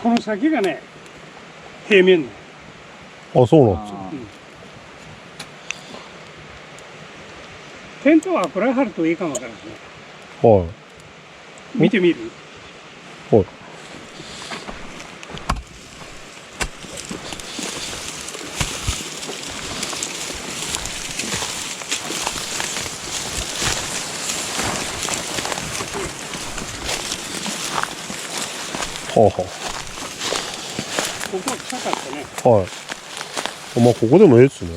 この先がね平面。あ、そうなんですよ。テントはこれ貼るといいかもわからないですね。はい。見てみる？はい。はあはここは臭かったね。あ。はい。まあここでもええっすね。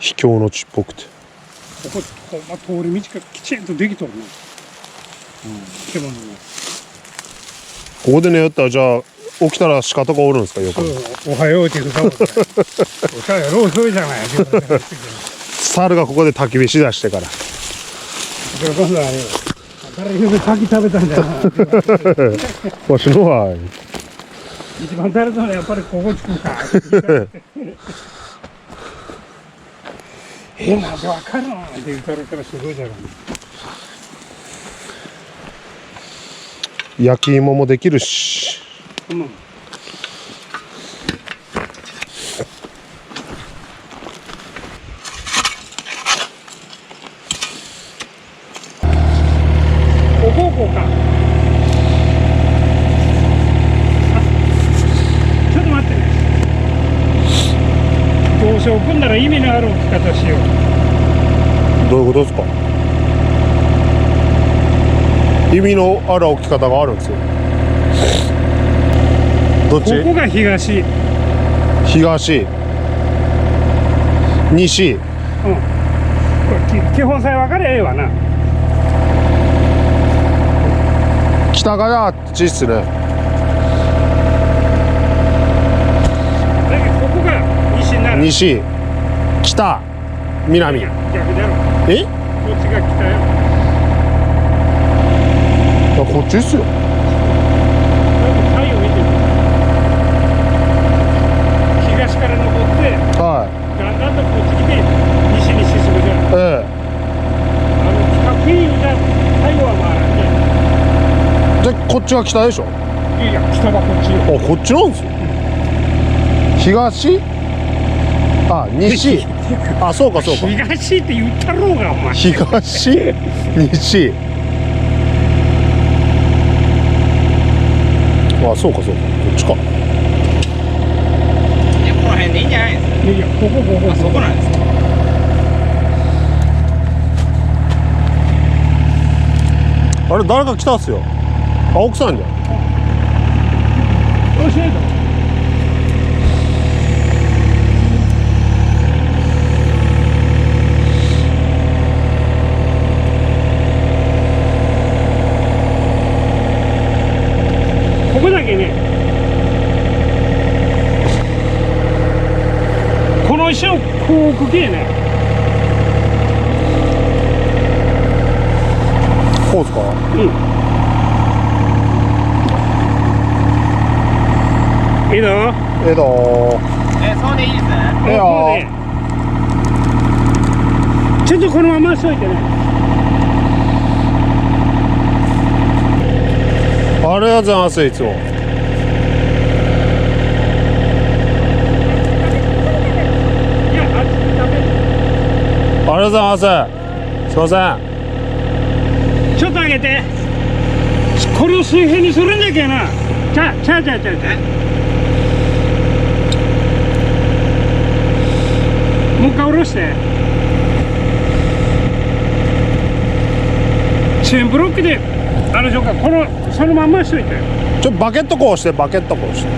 秘境の地っぽくて。ここほんま通り道がきちんとできとるね。獣ね。ここで寝よったらじゃあ起きたら鹿とかおるんですか、よく。おはようって言うかも。お茶やろうそうじゃない。猿がここで焚き火しだしてから。それこそあれよ。誰ゆうべ牡蠣食べたんだよな。わしのは。一番誰とのやっぱりここつくか。なんでわかるのって言ったらすごいじゃろ。焼き芋もできるし。うん。おぼうこうか。ちょっと待ってね。どうせ送んなら意味のある置き方しよう。どういうことですか。意味のある置き方があるんですよ。どっち？ここが東。東。西。うん。これ基本さえ分かればええわな。北があっちっすね。だけどここが西になる。西。北。南。逆だろ。え？こっちが北よ。あ、こっちっすよ。太陽見てる。東から登って、はだんだんとこっち来て西に進むじゃん。い。北冬じゃ太陽は回らんね。で、こっちは北でしょ。いや北はこっちよ。あ、こっちなんですよ。東。あ、西。あ、そうかそうか。東って言ったろうがお前。東。西。あ、そうかそうか。こっちか。この辺でいいんじゃないですか。いやここあ、そこなんですか。あれ、誰か来たっすよ。あ、奥さんじゃん。教えろ。ここだけね、この石をこうくけね。こうですか。うん。いいの？えどそうでいいですね。ええよ。ちょっとこのまましといてね。ありがとうございます、いつも。いや、あっちで食べる。ありがとうございます。すいません。ちょっと上げて。これを水平にするんじゃけな。ちゃ。もう一回下ろして。チェーンブロックで、あれでしょうか、そのまんましといて。バケットこうして、バケットこうして。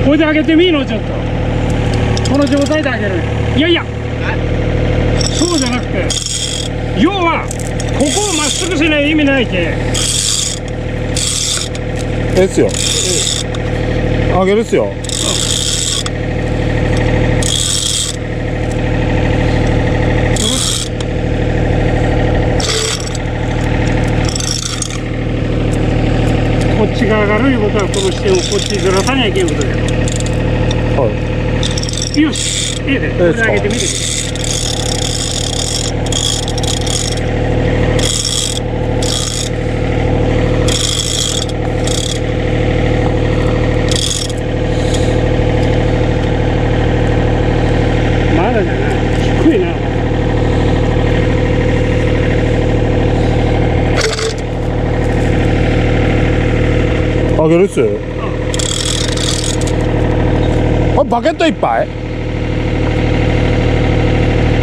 これで上げてみろ、ちょっと。この状態で上げる。いやいや。そうじゃなくて、要は、ここをまっすぐしない意味ないけ。ですよ。あげるっすよ。こっちが上がるいうことはこの視点をこっちずらさにゃいけんことだよ。はい。よし、いいね。これ上げてみてくれ。まだだな。低いな。あげるっす。あ、バケットいっぱい。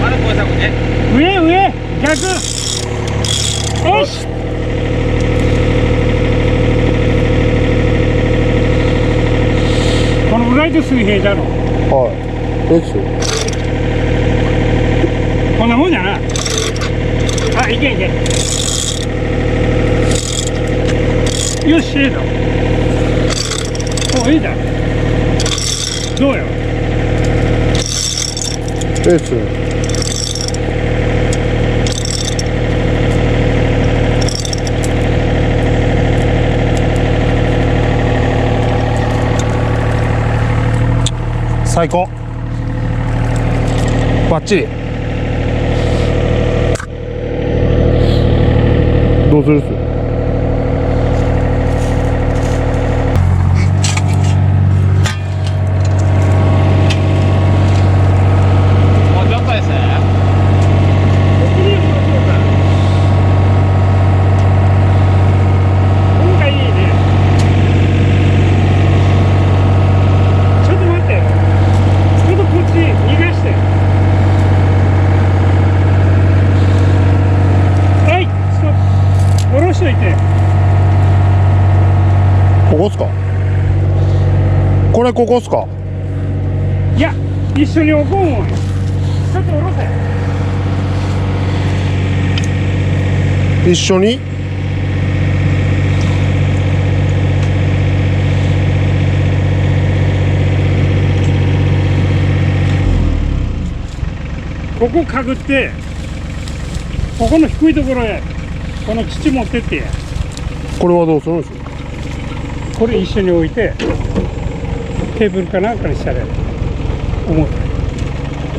まだこれさこね。上逆。よし。このぐらいで水平じゃの。はい。です。こんなもんじゃな。あ、いけいけ。よし、いいぞ。お、いいじゃん。どうよ。です。最高。バッチリ。どうするっす。もうちょっとです。今回いいね。ちょっと待って。ちょっとこっち逃がして。はい、ストップ。下ろしといて。ここっすか。これここっすか。いや、一緒に置こうもん。ちょっと下ろせ。一緒に。ここかぐって、ここの低いところへ、この土持ってってや。これはどうするんですか。これ一緒に置いて、テーブルかなんかにしたら思う。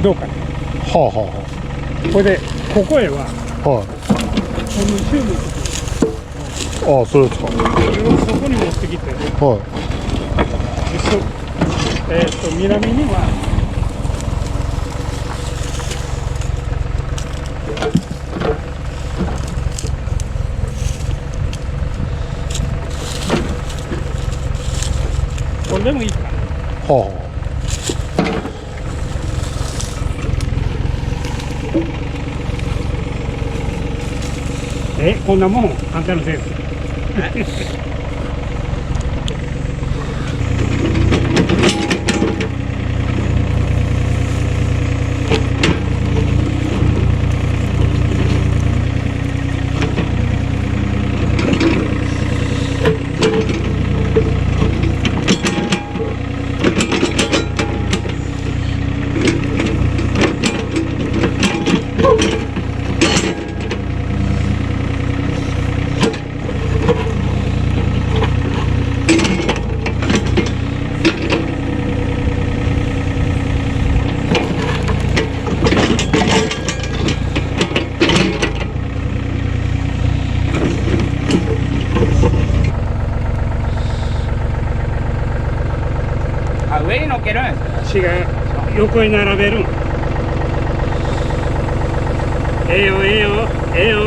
どうかな。はあはこれで、ここへは、あはあ。はい。このチューブああ、それですか。これをそこに持ってきて、ではい。南には、これでもいいかな。はこんなもん、あんたのせいです。あ、上に乗っけるんですか。違う、横に並べるん。ええよ、ええよ、ええよ。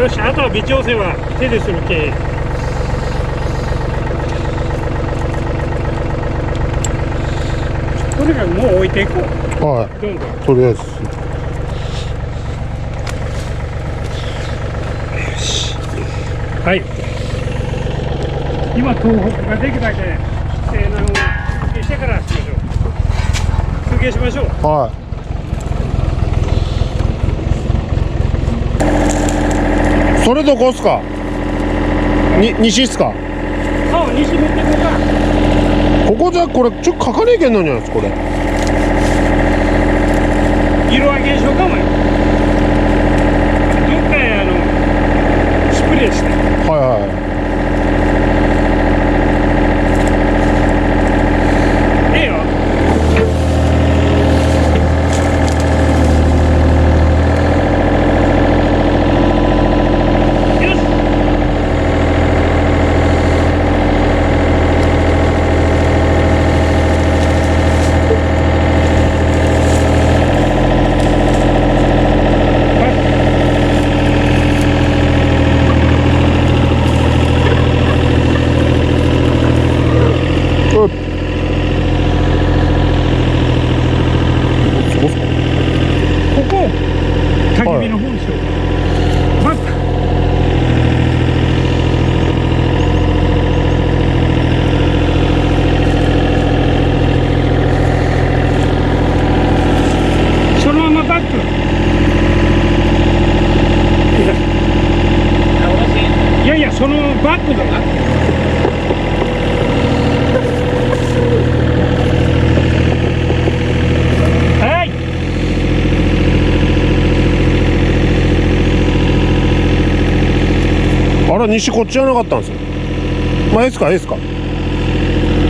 よし、あとは微調整は手でするけ。とにかくもう置いていこう。あ。はい。どんどん。とりあえず。はい。今東北ができたけ西南を復帰してからしましょう。復帰しましょう。はい。それどこっすか。西っすか。顔西持ってこうか。ここじゃこれちょっと書かねえけんのにゃんですこれ。色分けにしようかもよ。どっかへそのバックではいあれ西こっちじゃなかったんですよ。まあ S か S か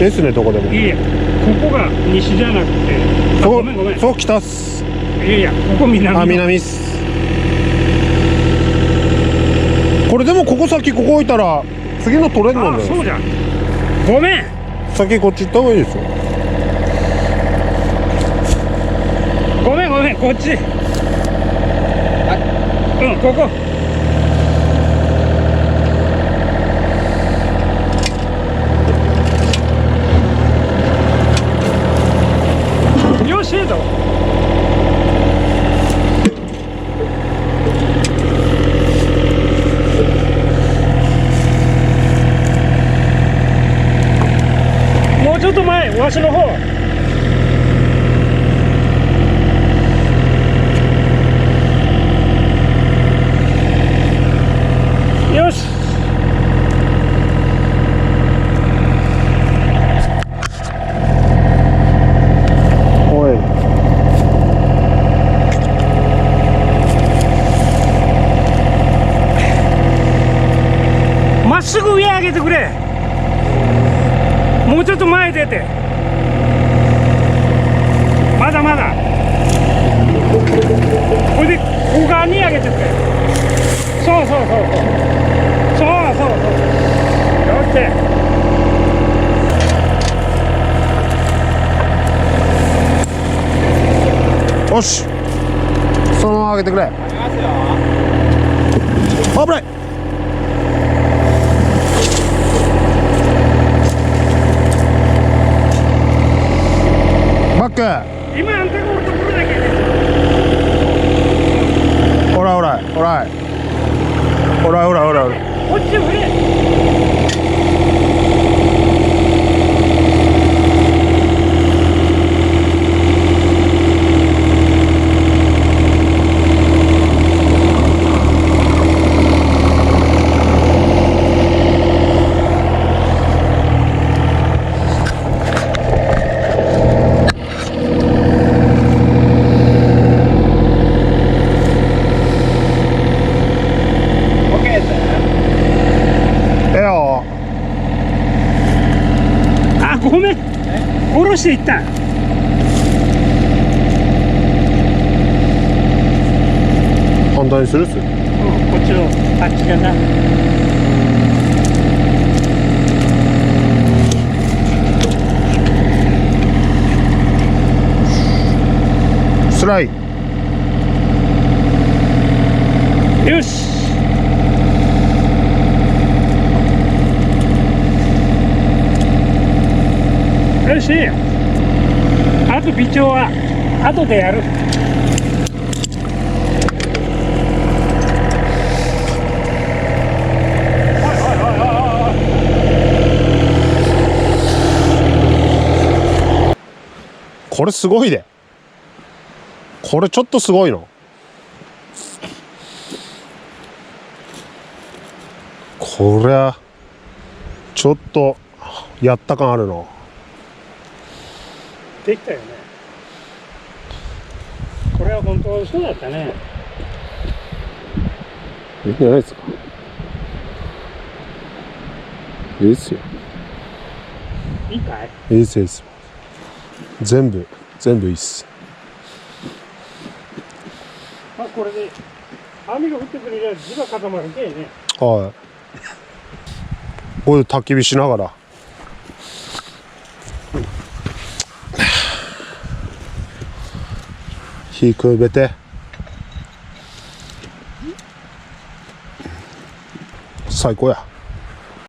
S ね、どこでも。いやいやここが西じゃなくてあごめんごめんそう北っす。いやいやここ南のあ、南っす。これでもここ先ここ置いたら次の取れんのね。あそうじゃんごめん先こっち行った方がいいですよ。ごめんごめんこっちうんここよしどもうちょっと前わしの方よしおい。まっすぐ上上げてくれもうちょっと前出てまだまだこれでここ側に上げてくれそうそうそうそうそうそうそうよってよし、そのまま上げてくれ。ありますよ。危ない。バック。今あんたがおるところだけでおらいおらいおらいおらいおらいおらいおらい。こっち振れオッケーです。ええよ。あごめん下ろしていった反対にするっす。こっちをあっちだなスライ。よしよしあと微調は後でやるこれすごいで。これちょっとすごいの。こりゃちょっとやった感あるの。できたよねこれは本当は嘘だったねいいんじゃないですか。いいっすよ。いいかいいいっすいいっす。全部いいっす。まあこれで雨が降ってくれりゃ地が固まるけねはい。ここで焚き火しながら。火くべて。最高や。